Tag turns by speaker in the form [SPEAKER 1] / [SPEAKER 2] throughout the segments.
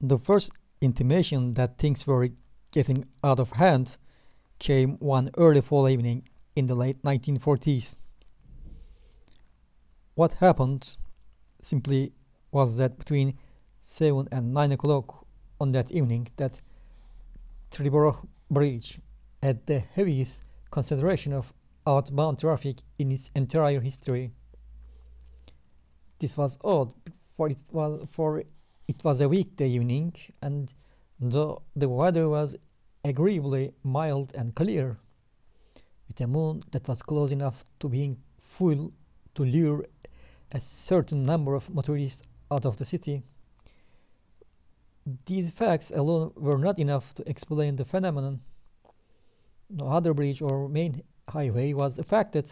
[SPEAKER 1] The first intimation that things were getting out of hand came one early fall evening in the late 1940s. What happened simply was that between 7 and 9 o'clock on that evening, that Triborough Bridge had the heaviest concentration of outbound traffic in its entire history. This was odd, for it was a weekday evening, and the weather was agreeably mild and clear, with a moon that was close enough to being full to lure a certain number of motorists out of the city. These facts alone were not enough to explain the phenomenon. No other bridge or main highway was affected,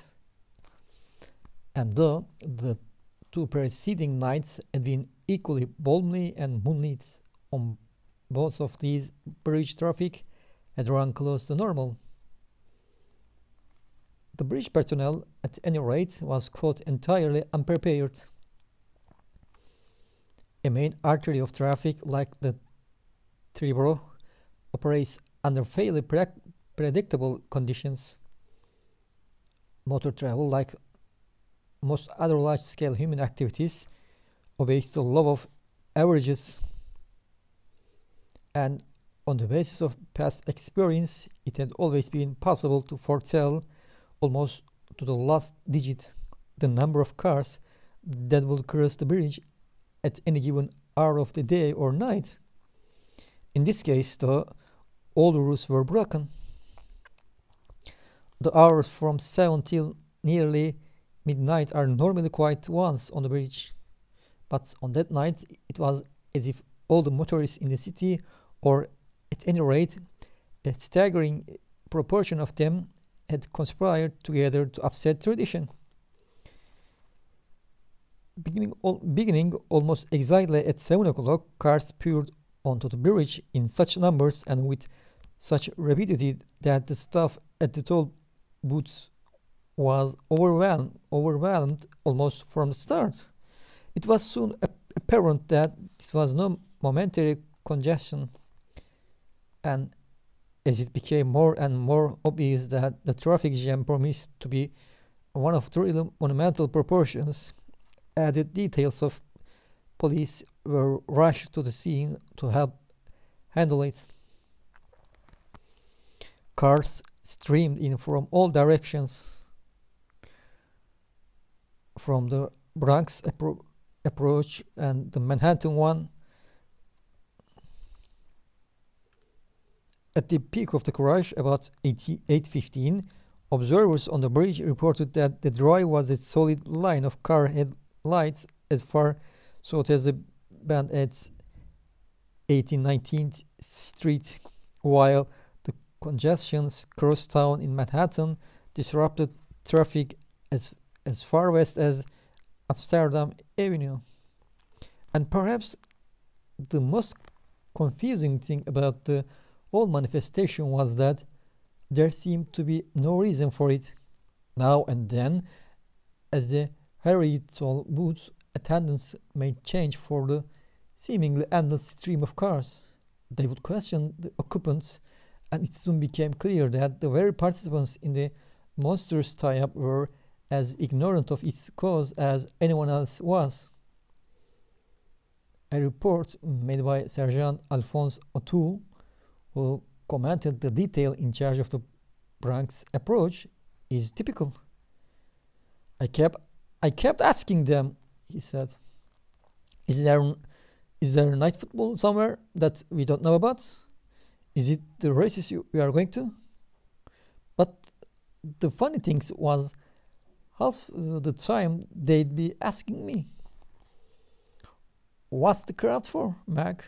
[SPEAKER 1] and though the two preceding nights had been equally balmy and moonlit, on both of these bridge traffic had run close to normal. The bridge personnel, at any rate, was caught entirely unprepared. A main artery of traffic like the Triborough operates under fairly predictable conditions. Motor travel, like most other large-scale human activities, obeys the law of averages, and on the basis of past experience, it had always been possible to foretell, almost to the last digit, the number of cars that would cross the bridge at any given hour of the day or night. In this case, though, all the rules were broken. The hours from 7 till nearly midnight are normally quiet ones on the bridge, but on that night it was as if all the motorists in the city, or at any rate a staggering proportion of them, had conspired together to upset tradition. Beginning almost exactly at 7 o'clock, cars poured onto the bridge in such numbers and with such rapidity that the staff at the toll booths was overwhelmed almost from the start. It was soon apparent that this was no momentary congestion, and as it became more and more obvious that the traffic jam promised to be one of truly monumental proportions, added details of police were rushed to the scene to help handle it. Cars streamed in from all directions. From the Bronx approach and the Manhattan one. At the peak of the crash, about 8:15, observers on the bridge reported that the drive was a solid line of car headlights as far south as the band at 18th 19th Street, while the congestions crosstown in Manhattan disrupted traffic as far west as Amsterdam Avenue. And perhaps the most confusing thing about the whole manifestation was that there seemed to be no reason for it. Now and then, as the hurried toll booth attendants made change for the seemingly endless stream of cars, they would question the occupants, and it soon became clear that the very participants in the monstrous tie-up were as ignorant of its cause as anyone else was. A report made by Sergeant Alphonse O'Toole, who commented the detail in charge of the Bronx approach, is typical. I kept asking them, he said, is there night football somewhere that we don't know about? Is it the races we are going to? But the funny thing was, half the time they'd be asking me, what's the crowd for, Mag?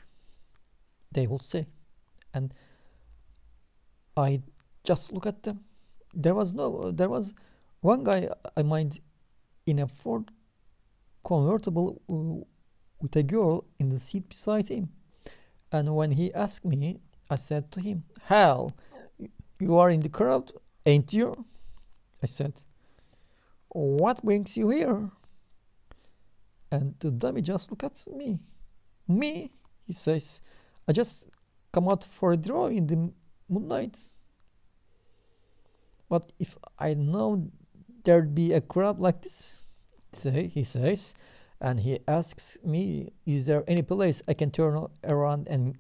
[SPEAKER 1] They would say. And I just look at them. There was one guy I mind in a Ford convertible with a girl in the seat beside him. And when he asked me, I said to him, Hal, you are in the crowd, ain't you? I said, what brings you here? And the dummy just looked at me. Me? He says, I just come out for a drive in the moonlight. But if I know there'd be a crowd like this, he says, and he asks me, is there any place I can turn around and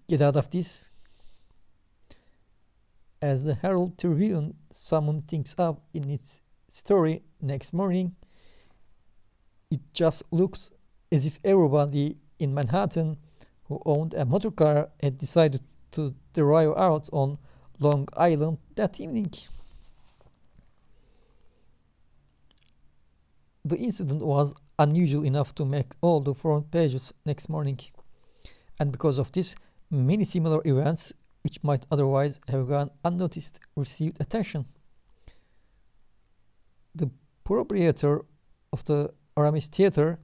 [SPEAKER 1] get out of this? As the Herald Tribune summed things up in its story next morning, it just looks as if everybody in Manhattan who owned a motor car had decided to drive out on Long Island that evening. The incident was unusual enough to make all the front pages next morning, and because of this, many similar events which might otherwise have gone unnoticed received attention. The proprietor of the Aramis Theater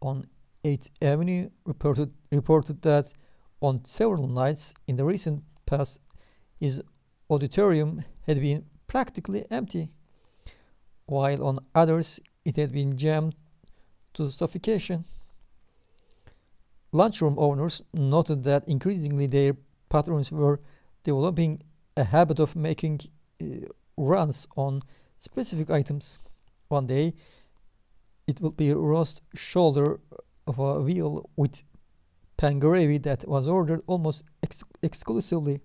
[SPEAKER 1] on 8th Avenue reported that on several nights in the recent past, his auditorium had been practically empty, while on others it had been jammed to suffocation. Lunchroom owners noted that increasingly their patrons were developing a habit of making runs on specific items. One day, it would be a roast shoulder of a veal with pan gravy that was ordered almost exclusively,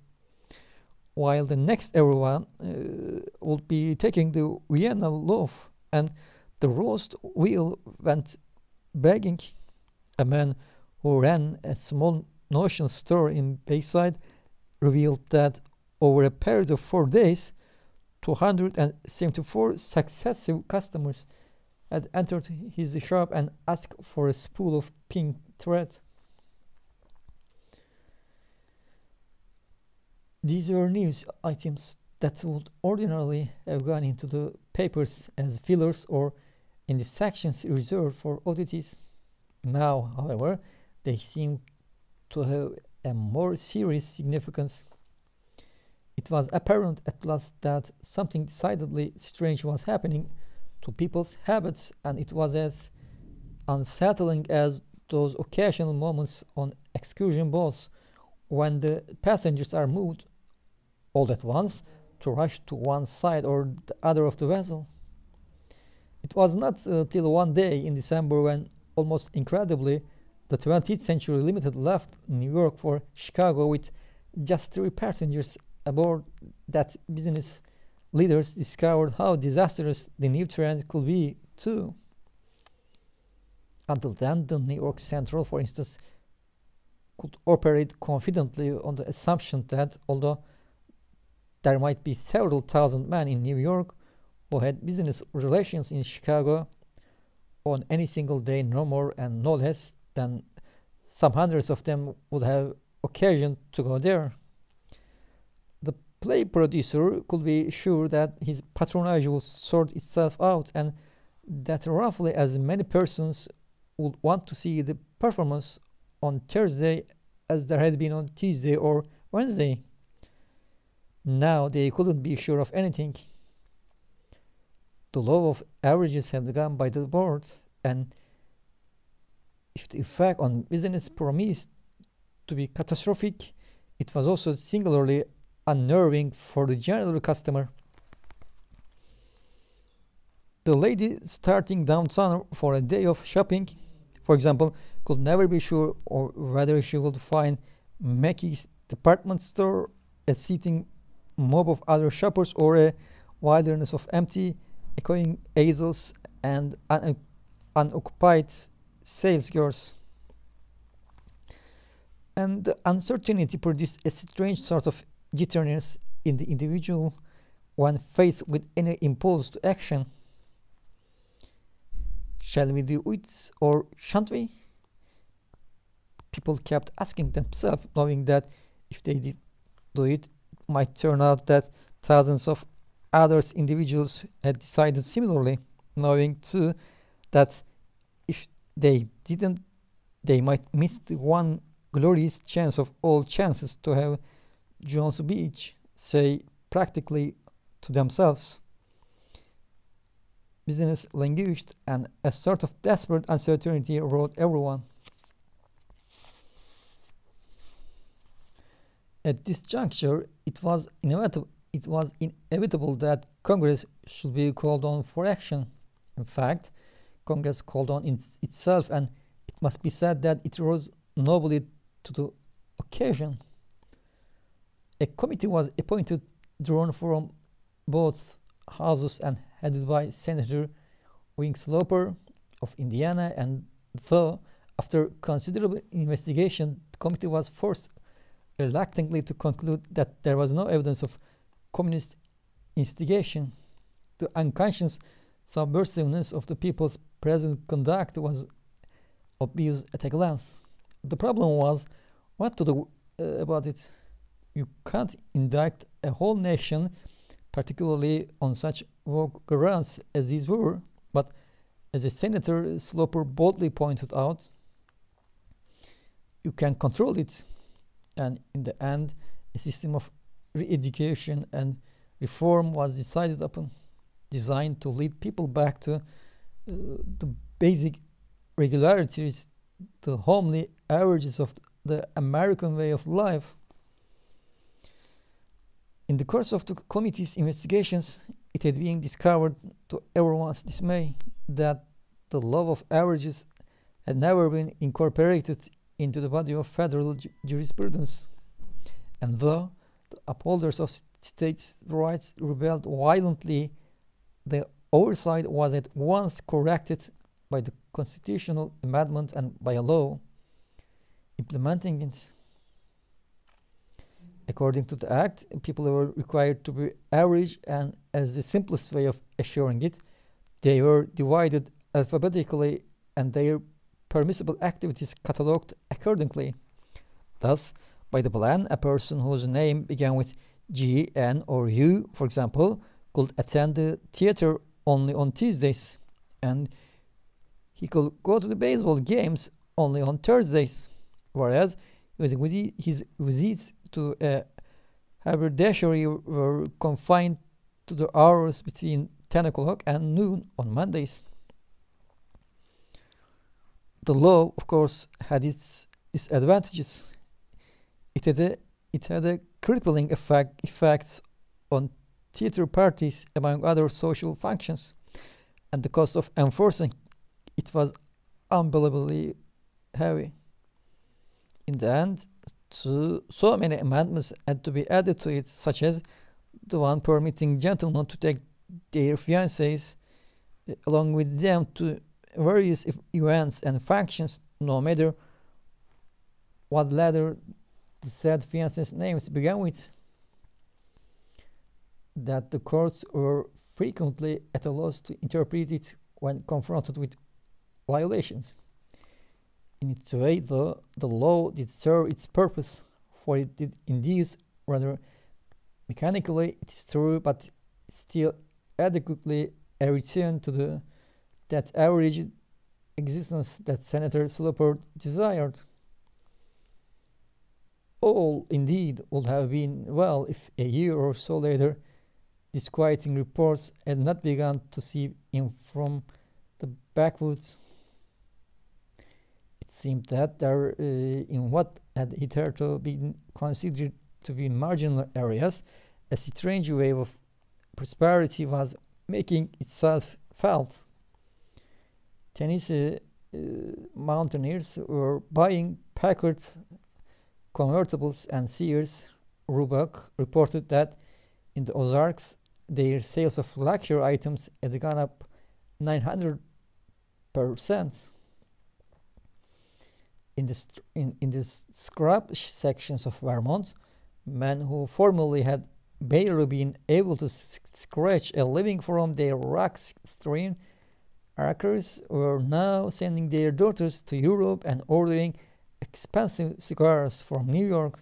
[SPEAKER 1] while the next everyone would be taking the Vienna loaf, and the roast veal went begging. A man who ran a small notion store in Bayside revealed that over a period of 4 days, 274 successive customers had entered his shop and asked for a spool of pink thread. These were news items that would ordinarily have gone into the papers as fillers or in the sections reserved for oddities. Now, however, they seem to have a more serious significance. It was apparent at last that something decidedly strange was happening to people's habits, and it was as unsettling as those occasional moments on excursion boats when the passengers are moved all at once to rush to one side or the other of the vessel. It was not till one day in December when, almost incredibly, the 20th Century Limited left New York for Chicago with just 3 passengers aboard that business leaders discovered how disastrous the new trend could be, too. Until then, the New York Central, for instance, could operate confidently on the assumption that although there might be several thousand men in New York who had business relations in Chicago, on any single day no more and no less than some hundreds of them would have occasion to go there. The play producer could be sure that his patronage would sort itself out and that roughly as many persons would want to see the performance on Thursday as there had been on Tuesday or Wednesday. Now they couldn't be sure of anything. The law of averages had gone by the board, and if the effect on business promised to be catastrophic, it was also singularly unnerving for the general customer. The lady starting downtown for a day of shopping, for example, could never be sure or whether she would find Mackey's department store a seething mob of other shoppers or a wilderness of empty, echoing easels and unoccupied sales girls. And the uncertainty produced a strange sort of jitteriness in the individual when faced with any impulse to action. Shall we do it or shan't we? People kept asking themselves, knowing that if they did do it, it might turn out that thousands of other individuals had decided similarly, knowing too that if they didn't, they might miss the one glorious chance of all chances to have Jones Beach, say, practically to themselves. Business languished, and a sort of desperate uncertainty rode everyone. At this juncture, it was inevitable that Congress should be called on for action. In fact, Congress called on itself, and it must be said that it rose nobly to the occasion. A committee was appointed, drawn from both houses and headed by Senator Wing Sloper of Indiana, and though after considerable investigation, the committee was forced reluctantly to conclude that there was no evidence of communist instigation. The unconscious subversiveness of the people's present conduct was obvious at a glance. The problem was what to do about it. You can't indict a whole nation, particularly on such vague grounds as these were, but as a Senator Sloper boldly pointed out, you can control it. And in the end, a system of re-education and reform was decided upon, designed to lead people back to the basic regularities, the homely averages of the American way of life. In the course of the committee's investigations, it had been discovered to everyone's dismay that the law of averages had never been incorporated into the body of federal jurisprudence. And though the upholders of states' rights rebelled violently, the oversight was at once corrected by the constitutional amendment and by a law implementing it. According to the act, people were required to be average, and as the simplest way of assuring it, they were divided alphabetically and their permissible activities catalogued accordingly. Thus, by the plan, a person whose name began with G, N, or U, for example, could attend the theater only on Tuesdays, and he could go to the baseball games only on Thursdays, whereas his visits to a haberdashery were confined to the hours between 10 o'clock and noon on Mondays. The law, of course, had its disadvantages. It had a crippling effects on theater parties, among other social functions, and the cost of enforcing it was unbelievably heavy. In the end, so many amendments had to be added to it, such as the one permitting gentlemen to take their fiancées along with them to various events and functions, no matter what letter the said fiancés' names began with, that the courts were frequently at a loss to interpret it when confronted with violations. In its way, though, the law did serve its purpose, for it did induce, rather mechanically, it is true, but still adequately, a return to that average existence that Senator Sloper desired. All, indeed, would have been well if a year or so later disquieting reports had not begun to seep in from the backwoods. It seemed that there, in what had hitherto been considered to be marginal areas, a strange wave of prosperity was making itself felt. Tennessee mountaineers were buying Packard convertibles, and Sears Roebuck reported that in the Ozarks their sales of luxury items had gone up 900%. In the scrub sections of Vermont, men who formerly had barely been able to scratch a living from their rock-strewn acres were now sending their daughters to Europe and ordering expensive cigars from New York.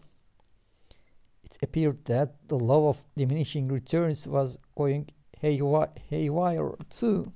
[SPEAKER 1] It appeared that the law of diminishing returns was going haywire too.